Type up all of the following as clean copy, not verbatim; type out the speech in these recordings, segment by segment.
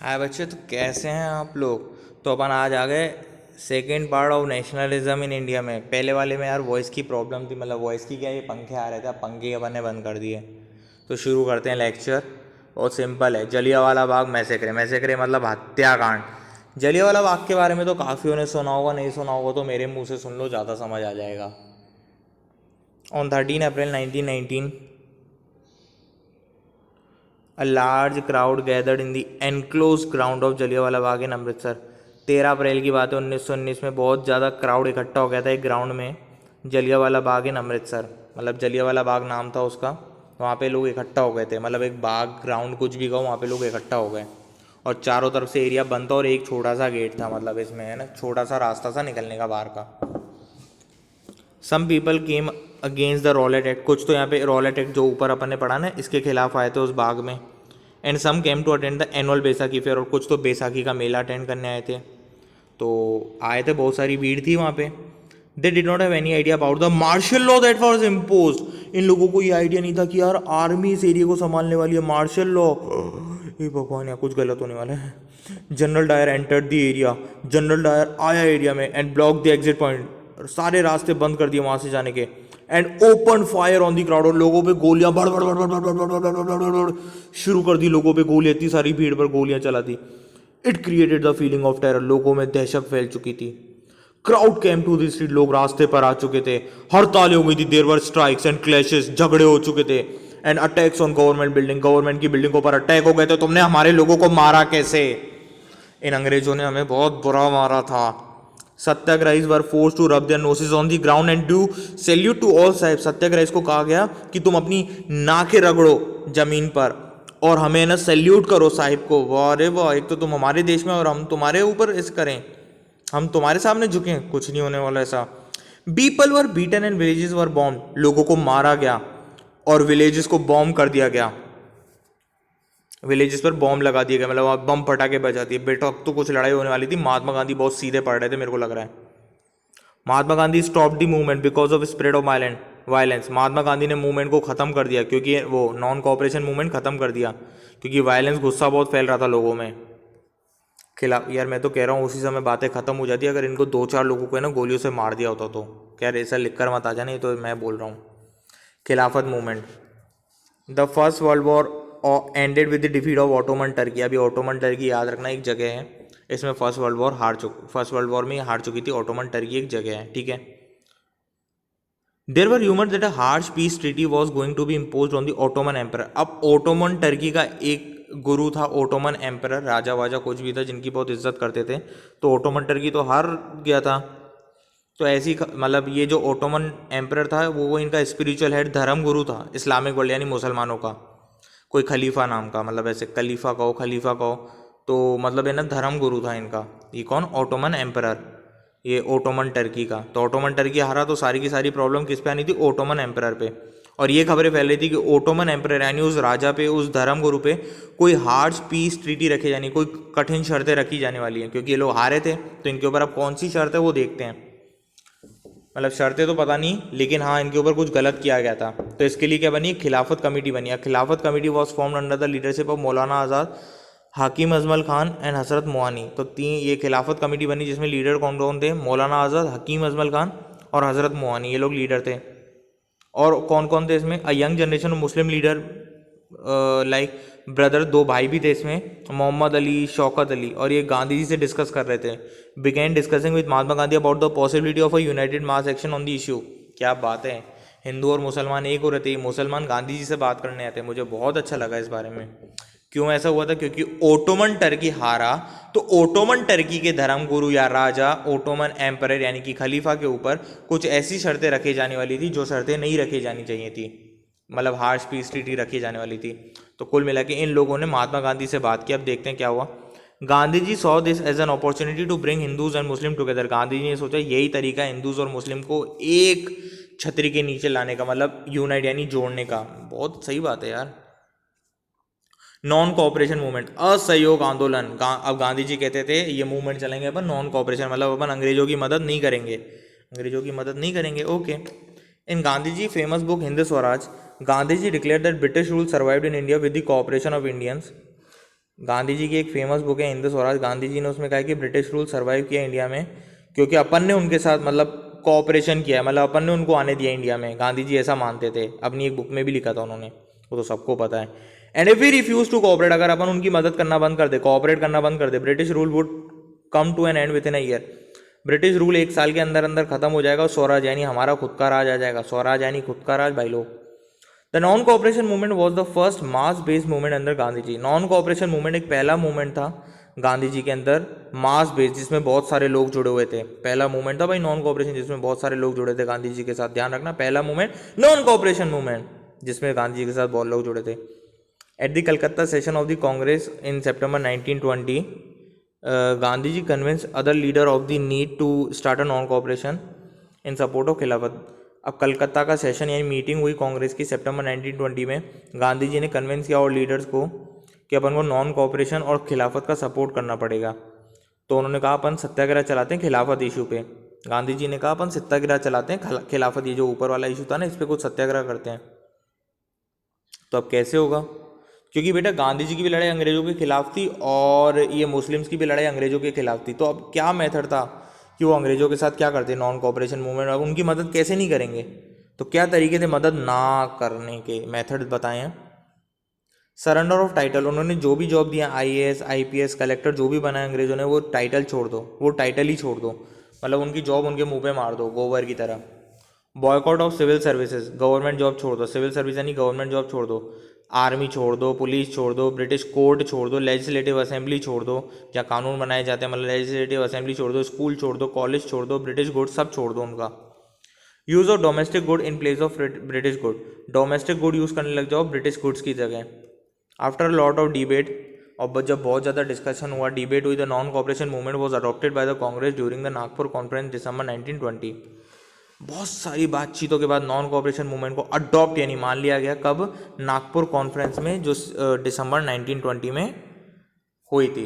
हाय बच्चे, तो कैसे हैं आप लोग। तो अपन आज आ गए second part of nationalism in India में। पहले वाले में यार वॉइस की प्रॉब्लम थी, मतलब वॉइस की क्या, ये पंखे आ रहे थे, अब पंखे अपन ने बंद कर दिए। तो शुरू करते हैं लेक्चर। बहुत सिंपल है, जलियांवाला बाग मैसेक्रे। मैसेक्रे मतलब हत्याकांड। जलियांवाला बाग के बारे में तो काफ़ियों ने सुना होगा, नहीं सुना होगा तो मेरे मुंह से सुन लो, ज़्यादा समझ आ जाएगा। On 13 April 1919 A large crowd gathered in the enclosed ground of Jallianwala Bagh in Amritsar. 13 अप्रैल की बात है, 1919 में बहुत ज़्यादा क्राउड इकट्ठा हो गया था एक ग्राउंड में, जलियांवाला बाग इन अमृतसर। मतलब जलियांवाला बाग नाम था उसका। वहाँ पे लोग इकट्ठा हो गए थे, मतलब एक बाग ग्राउंड कुछ भी कहो, वहाँ पे लोग इकट्ठा हो गए। और चारों तरफ से एरिया बंद था और एक छोटा सा गेट था, मतलब इसमें है ना, छोटा सा रास्ता सा निकलने का बाहर का। Some people came against the Rowlatt Act. कुछ तो यहाँ पे रॉलेट एक्ट जो ऊपर अपन ने पढ़ा ना, इसके खिलाफ आए थे उस बाग में। And some came to attend the annual Baisakhi fair. और कुछ तो बैसाखी का मेला अटेंड करने आए थे। तो आए थे, बहुत सारी भीड़ थी वहाँ पे। They did not have any idea about the martial law that was imposed. इन लोगों को ये आइडिया नहीं था कि यार आर्मी इस एरिया को संभालने वाली है। मार्शल लॉ, ये भगवान, यहाँ कुछ गलत होने वाला है। General Dyer entered the area. General Dyer आया एरिया में and block the exit point. सारे रास्ते बंद कर दिए वहां से जाने के। And open fire on the crowd. और लोगों पे गोलियां बड़ बड़ बड़ बड़ बड़ बड़ बड़ बड़ बड़ बड़ शुरू कर दी। लोगों पे गोलियां, इतनी सारी भीड़ पर गोलियां चला दी। It created the feeling of terror. लोगों में दहशत फैल चुकी थी। Crowd came to the street. लोग रास्ते पर आ चुके थे। हड़तालें हो गई थी। There were strikes and clashes. झगड़े हो चुके थे। And attacks on government building. Government की बिल्डिंगों पर अटैक हो गए थे। तुमने हमारे लोगों को मारा कैसे? इन अंग्रेजों ने हमें बहुत बुरा मारा था। Satyagrahis were forced to rub their noses on the ground and do salute to all sahib. Satyagrahis को कहा गया कि तुम अपनी नाकें रगड़ो जमीन पर और हमें ना सैल्यूट करो साहिब को। वाह रे वाह, एक तो तुम हमारे देश में और हम तुम्हारे ऊपर इस करें, हम तुम्हारे सामने झुकें, कुछ नहीं होने वाला ऐसा। People were beaten and villages were bomb. लोगों को मारा गया और विलेजेस को बॉम्ब कर दिया गया। विलेजेस पर बॉम्ब लगा दिए गए, मतलब बम पटाखे बजा दिए। बेटा अब तो कुछ लड़ाई होने वाली थी। महात्मा गांधी बहुत सीधे पड़ रहे थे, मेरे को लग रहा है। Mahatma Gandhi stop the movement because of spread of violence. Mahatma Gandhi ने मूवमेंट को खत्म कर दिया, क्योंकि वो नॉन कोऑपरेशन मूवमेंट खत्म कर दिया, क्योंकि वायलेंस, गुस्सा बहुत फैल रहा था लोगों में खिलाफ। यार मैं तो कह रहा हूँ उसी समय बातें खत्म हो जाती अगर इनको दो चार लोगों को है ना गोलियों से मार दिया होता तो। क्या ऐसा लिख कर मत आ जाना, ये तो मैं बोल रहा हूँ। खिलाफत movement. The first world war ended with the defeat of Ottoman Turkey. अभी ऑटोमन टर्की याद रखना एक जगह है, इसमें फर्स्ट वर्ल्ड वॉर में हार चुकी थी। ऑटोमन टर्की एक जगह है, ठीक है। There were rumour that a harsh peace treaty was going to be impose on the Ottoman emperor. अब ऑटोमन टर्की का एक गुरु था, ऑटोमन एम्पर, राजा वाजा कुछ भी था, जिनकी बहुत इज्जत करते थे। तो ऑटोमन टर्की तो हार गया था। तो ऐसी मतलब ये जो ऑटोमन एम्पर था वो इनका स्पिरिचुअल हेड, धर्म गुरु था इस्लामिक वर्ल्ड यानी मुसलमानों का। कोई खलीफा नाम का, मतलब ऐसे खलीफा कहो तो मतलब है ना, धर्म गुरु था इनका। ये कौन? ऑटोमन एम्परर, ये ओटोमन टर्की का। तो ओटोमन टर्की हारा तो सारी की सारी प्रॉब्लम किस पे आनी थी? ओटोमन एम्परर पे। और ये खबरें फैल रही थी कि ओटोमन एम्परर यानी उस राजा पे, उस धर्म गुरु पे कोई हार्श पीस ट्रीटी रखी जानी, कोई कठिन शर्तें रखी जाने वाली हैं, क्योंकि ये लोग हारे थे। तो इनके ऊपर अब कौन सी शर्त है वो देखते हैं। मतलब शर्तें तो पता नहीं, लेकिन हाँ इनके ऊपर कुछ गलत किया गया था। तो इसके लिए क्या बनी? खिलाफत कमेटी बनी। खिलाफत committee was formed under the leadership of मौलाना आज़ाद, हाकिम अजमल खान एंड हसरत मोहानी। तो तीन ये खिलाफत कमेटी बनी, जिसमें लीडर कौन कौन थे? मौलाना आज़ाद, हकीम अजमल खान और हजरत मोहानी, ये लोग लीडर थे। और कौन कौन थे इसमें? A young generation of Muslim leader like brother, दो भाई भी थे इसमें, मोहम्मद अली, शौकत अली। और ये गांधी जी से डिस्कस कर रहे थे। Began discussing with Mahatma Gandhi about the possibility of a united mass action on the issue. क्या बात है, हिंदू और मुसलमान एक हो रहे थे। मुसलमान गांधी जी से बात करने आते। मुझे बहुत अच्छा लगा इस बारे में। क्यों ऐसा हुआ था? क्योंकि ओटोमन टर्की हारा, तो ओटोमन टर्की के धर्म गुरु या राजा, ओटोमन एम्परर यानी कि खलीफा के ऊपर कुछ ऐसी शर्तें रखी जाने वाली थी जो शर्तें नहीं रखी जानी चाहिए थी, मतलब हार्श पीस ट्रीटी रखी जाने वाली थी। तो कुल मिला के इन लोगों ने महात्मा गांधी से बात की। अब देखते हैं क्या हुआ। Gandhi ji saw this as an opportunity to bring Hindus and Muslim together. Gandhi ji ने सोचा यही तरीका है हिंदूज और मुस्लिम को एक छतरी के नीचे लाने का, मतलब यूनाइट यानी जोड़ने का। बहुत सही बात है यार। नॉन कोऑपरेशन मूवमेंट, असहयोग आंदोलन। अब गांधी जी कहते थे ये मूवमेंट चलेंगे अपन नॉन कोऑपरेशन, मतलब अपन अंग्रेजों की मदद नहीं करेंगे, अंग्रेजों की मदद नहीं करेंगे, okay. In Gandhi ji famous book Hind Swaraj, Gandhi ji declare that British rule survived in India with the cooperation of Indians. Gandhi ji की एक फेमस बुक है हिंद स्वराज, गांधी जी ने उसमें कहा है कि ब्रिटिश रूल सर्वाइव किया इंडिया में क्योंकि अपन ने उनके साथ मतलब कोऑपरेशन किया है, मतलब अपन ने उनको आने दिया इंडिया में। गांधी जी ऐसा मानते थे, अपनी एक बुक में भी लिखा था उन्होंने, वो तो सबको पता है। And if we refuse to cooperate, अगर अपन उनकी मदद करना बंद कर दे, कोऑपरेट करना बंद कर दे, British rule would come to an end within a year. British rule एक साल के अंदर अंदर खत्म हो जाएगा और स्वराज यानी हमारा खुद का राज आ जाएगा। स्वराज यानी खुद का राज भाई लोग। The non cooperation movement was the first mass based movement under Gandhi ji. Non cooperation movement एक पहला मूवमेंट था गांधी जी के अंदर, मास बेस्ड, जिसमें बहुत सारे लोग जुड़े हुए थे। पहला मूवमेंट था भाई नॉन कोऑपरेशन जिसमें बहुत सारे लोग जुड़े थे गांधी जी के साथ, ध्यान रखना, पहला मूवमेंट नॉन कोऑपरेशन मूवमेंट जिसमें गांधी जी के साथ बहुत लोग जुड़े थे। At the Calcutta session of the Congress in September 1920, Gandhi ji convince other leader of the need to start a non cooperation in support of Khilafat. अब कलकत्ता का सेशन यानी मीटिंग हुई कांग्रेस की September 1920 में, गांधी जी ने कन्विंस किया और लीडर्स को कि अपन को नॉन कोऑपरेशन और खिलाफत का सपोर्ट करना पड़ेगा। तो उन्होंने कहा अपन सत्याग्रह चलाते हैं खिलाफत इशू पे। गांधी जी ने कहा अपन सत्याग्रह चलाते हैं खिलाफत, ये जो ऊपर वाला इशू था ना, इस पर कुछ सत्याग्रह करते हैं। तो अब कैसे होगा, क्योंकि बेटा गांधी जी की भी लड़ाई अंग्रेजों के खिलाफ थी और ये मुस्लिम्स की भी लड़ाई अंग्रेजों के खिलाफ थी। तो अब क्या मेथड था कि वो अंग्रेजों के साथ क्या करते, नॉन कोऑपरेशन मूवमेंट, अब उनकी मदद कैसे नहीं करेंगे। तो क्या तरीके थे मदद ना करने के, मेथड बताए हैं। सरेंडर ऑफ टाइटल, उन्होंने जो भी जॉब दिया, IAS IPS कलेक्टर जो भी बनाया अंग्रेजों ने, वो टाइटल छोड़ दो, वो टाइटल ही छोड़ दो, मतलब उनकी जॉब उनके मुंह पे मार दो गोबर की तरह। Boycott of civil services, government job छोड़ दो, सिविल सर्विस यानी गवर्नमेंट जॉब छोड़ दो, आर्मी छोड़ दो, पुलिस छोड़ दो, ब्रिटिश कोर्ट छोड़ दो, लेजिस्लेटिव असेंबली छोड़ दो, जहाँ कानून बनाए जाते हैं, मतलब लेजिस्लेटिव असेंबली छोड़ दो, स्कूल छोड़ दो, कॉलेज छोड़ दो, ब्रिटिश गुड सब छोड़ दो उनका। Use of domestic good in place of British good, domestic good use करने लग जाओ ब्रिटिश गुड्स की जगह। आफ्टर लॉट ऑफ डिबेट, और जब बहुत ज़्यादा डिस्कशन हुआ, डिबेट हुई, the non cooperation movement was adopted by the Congress during the Nagpur conference December 1920। बहुत सारी बातचीतों के बाद नॉन कोऑपरेशन मूवमेंट को अडॉप्ट यानी मान लिया गया, कब, नागपुर कॉन्फ्रेंस में जो December 1920 में हुई थी।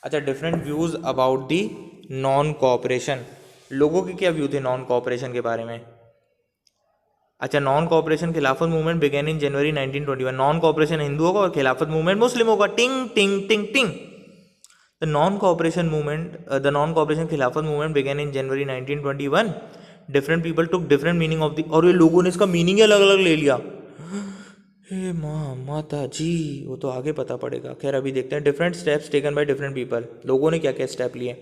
अच्छा, different views about the non cooperation, लोगों के क्या व्यू थे नॉन कोऑपरेशन के बारे में। अच्छा, non cooperation Khilafat movement began in January 1921। Non cooperation हिंदुओं का और खिलाफत मूवमेंट मुस्लिमों का। टिंग टिंग टिंग टिंग। The non cooperation Khilafat movement began in January 1921। Different people took different meaning of the, और ये लोगों ने इसका मीनिंग अलग अलग ले लिया। हे माँ माता जी, वो तो आगे पता पड़ेगा। खैर अभी देखते हैं। Different steps taken by different people, लोगों ने क्या क्या स्टेप लिए।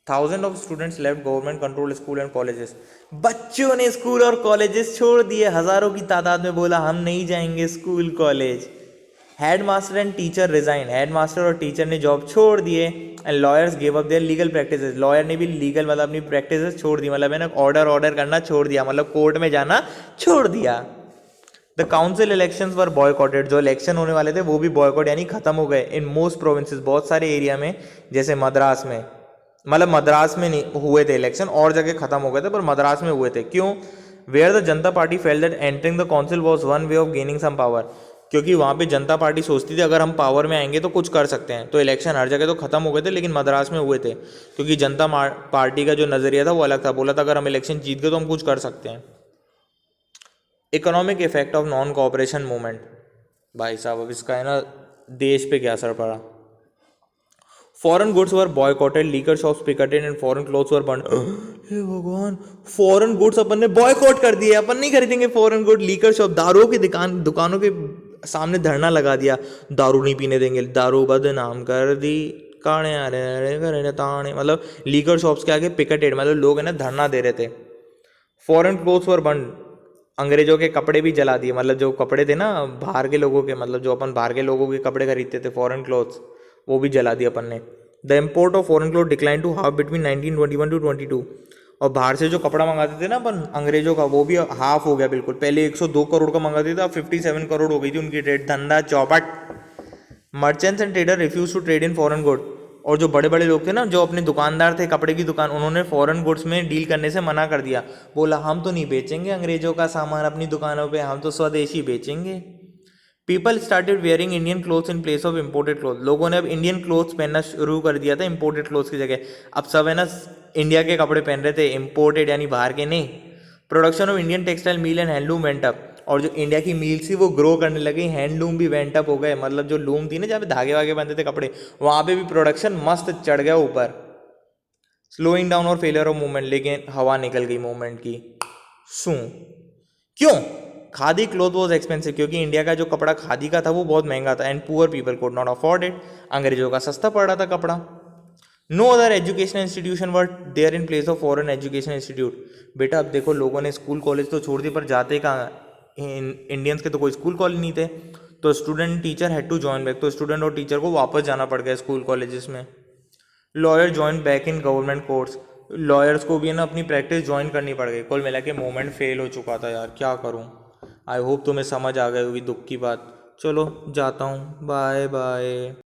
Thousand of students left government control school and colleges, बच्चों ने स्कूल और कॉलेजेस छोड़ दिए, हजारों की तादाद में बोला हम नहीं जाएंगे school college. Head master and teacher resign, head master और टीचर ने जॉब छोड़ दिए। And lawyers give up their legal practices, lawyer ने भी लीगल मतलब अपनी प्रैक्टिसेस छोड़ दी, मतलब मैंने ऑर्डर करना छोड़ दिया, मतलब कोर्ट में जाना छोड़ दिया। The council elections were boycotted, जो इलेक्शन होने वाले थे वो भी बॉयकॉट यानी खत्म हो गए। इन मोस्ट प्रोविंसेस, बहुत सारे एरिया में, जैसे मद्रास में, मतलब मद्रास में नहीं हुए थे इलेक्शन, और जगह खत्म हो गए थे पर मद्रास में हुए थे। क्यों, where the Janata Party felt that entering the council was one way of gaining some power, क्योंकि वहाँ पे जनता पार्टी सोचती थी अगर हम पावर में आएंगे तो कुछ कर सकते हैं। तो इलेक्शन हर जगह तो खत्म हो गए थे लेकिन मद्रास में हुए थे, क्योंकि जनता पार्टी का जो नज़रिया था वो अलग था, बोला था अगर हम इलेक्शन जीत गए तो हम कुछ कर सकते हैं। Economic effect of non cooperation movement, भाई साहब अब इसका है ना देश पे क्या असर पड़ा। Foreign goods were boycotted, liquor shops picketed and foreign clothes were burn. हे भगवान, फॉरेन गुड्स अपन ने बॉयकॉट कर दिए, अपन नहीं खरीदेंगे फॉरेन गुड। लीकर शॉप, दारू की दुकानों के सामने धरना लगा दिया, दारू नहीं पीने देंगे, दारू बदनाम कर दी, काने अरे ताने, मतलब लीकर शॉप्स के आगे पिकेटेड, मतलब लोग है ना धरना दे रहे थे। फॉरेन क्लोथ्स वर बर्न, अंग्रेजों के कपड़े भी जला दिए, मतलब जो कपड़े थे ना बाहर के लोगों के, मतलब जो अपन बाहर के लोगों के कपड़े खरीदते थे फॉरेन क्लोथ्स, वो भी जला दिए अपन ने। The import of foreign cloth decline to half between 1921 to 22, और बाहर से जो कपड़ा मंगाते थे ना अपन अंग्रेजों का, वो भी हाफ हो गया बिल्कुल। पहले 102 करोड़ का मंगाते थे, अब 57 करोड़ हो गई थी उनकी ट्रेड, धंधा चौपट। Merchants and trader refuse to trade in foreign good, और जो बड़े बड़े लोग थे ना, जो अपने दुकानदार थे कपड़े की दुकान, उन्होंने फॉरेन गुड्स में डील करने से मना कर दिया, बोला हम तो नहीं बेचेंगे अंग्रेजों का सामान अपनी दुकानों पे, हम तो स्वदेशी बेचेंगे। People started wearing Indian clothes in place of imported cloth, लोगों ने अब इंडियन क्लोथ्स पहनना शुरू कर दिया था इम्पोर्टेड क्लोथ्स की जगह। अब सब है ना इंडिया के कपड़े पहन रहे थे, इम्पोर्टेड यानी बाहर के नहीं। Production of Indian textile mill and handloom went up, और जो इंडिया की मील्स थी वो ग्रो करने लगी, हैंडलूम भी वेंट अप हो गए, मतलब जो लूम थी ना जहाँ पे धागे वागे बनते थे कपड़े, वहाँ पे भी प्रोडक्शन मस्त चढ़ गया ऊपर। स्लोइंग डाउन और फेलियर ऑफ मूवमेंट, लेकिन हवा निकल गई मूवमेंट की। शू क्यों? खादी क्लॉथ वॉज एक्सपेंसिव, क्योंकि इंडिया का जो कपड़ा खादी का था वो बहुत महंगा था, and poor people could not afford it, अंग्रेजों का सस्ता पड़ रहा था कपड़ा। No other education institution were there in place of foreign education institute. बेटा अब देखो लोगों ने स्कूल कॉलेज तो छोड़ दिए, पर जाते कहाँ, इंडियंस के तो कोई स्कूल कॉलेज नहीं थे, तो student teacher had to join back, तो स्टूडेंट और टीचर को वापस जाना पड़ गया स्कूल कॉलेजेस में। Lawyer join back in government courts, lawyers को भी ना अपनी प्रैक्टिस ज्वाइन करनी पड़ गई। कुल मिला के मूवमेंट फेल हो चुका था यार, क्या करूँ। आई होप तुम्हें समझ आ गई होगी दुख की बात। चलो जाता हूँ, बाय बाय।